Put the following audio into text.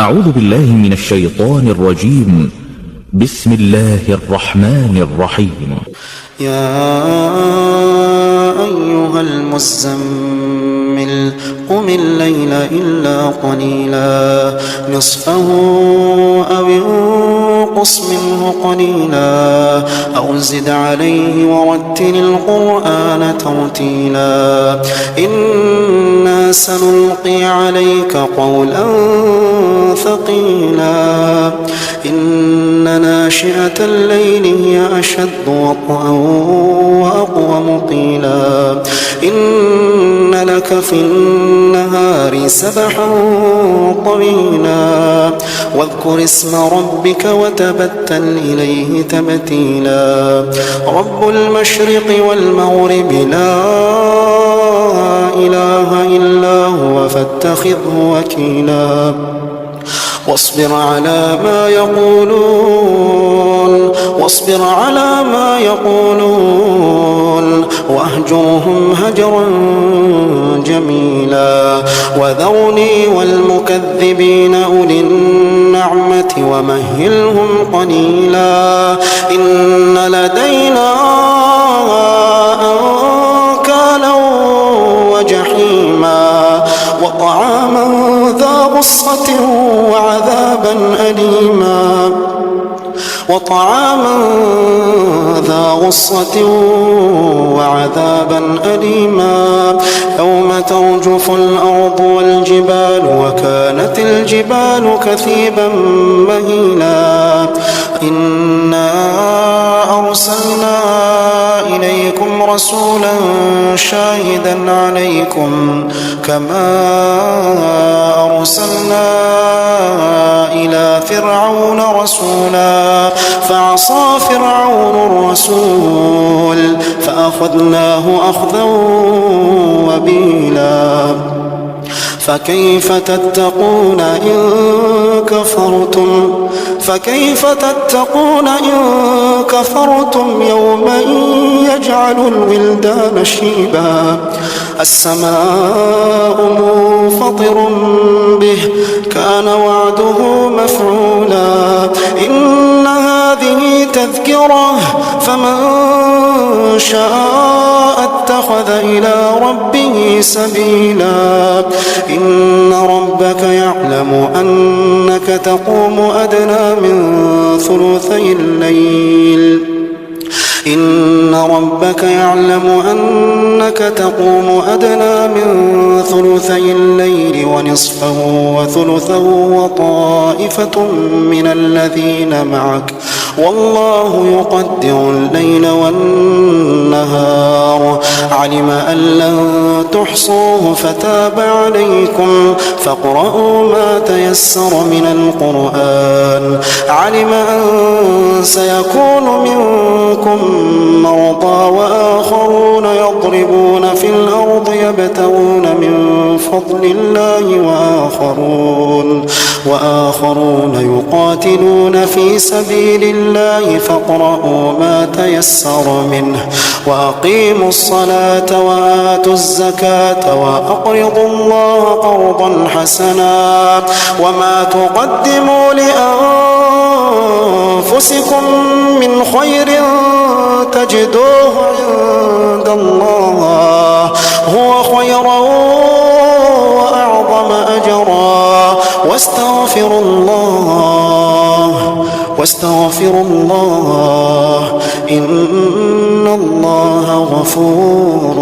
أعوذ بالله من الشيطان الرجيم. بسم الله الرحمن الرحيم. يا أيها المزمل قم الليل إلا قليلا نصفه أو انقص منه قليلا أو زد عليه ورتل القرآن ترتيلا إنا سنلقي عليك قولا ثقيلا إن ناشئة الليل هي أشد وطئا وأقوم قيلا إن لك في النهار سبحا طويلا واذكر اسم ربك وتبتل إليه تبتيلا رب المشرق والمغرب لا إله إلا هو فاتخذه وكيلا واصبر على ما يقولون واهجرهم هجرا جميلا وذرني والمكذبين أولي النعمة ومهلهم قليلا إن لدينا أنكالا وجحيما وطعاما ذا غصة وعذابا أليما يوم ترجف الأرض والجبال وكانت الجبال كثيبا مهيلا إنا أرسلنا إليكم رسولا شاهدا عليكم كما أرسلنا إلى فرعون رسولا فعصى فرعون الرسول فأخذناه أخذا وبيلا فكيف تتقون إن كفرتم يوما يجعل الولدان شيبا السماء منفطر به كان وعده مفعولا إن هذه تذكرة فمن شاء اتخذ إلى ربه سبيلا إن ربك يعلم أنك تقوم أدنى من ثلثي الليل ونصفه وثلثه وطائفة من الذين معك والله يقدر الليل والنهار علم أن لن تحصوه فتاب عليكم فاقرؤوا ما تيسر من القرآن علم أن سيكون منكم مرضى وآخرون يضربون في الأرض يبتغون من فضل الله وآخرون يقاتلون في سبيل الله فاقرؤوا ما تيسر منه وأقيموا الصلاة وآتوا الزكاة وأقرضوا الله قرضا حسنا وما تقدموا لأنفسكم من خير تجدوه عند الله هو خيرا وأعظم أجرا واستغفروا الله إن الله غفور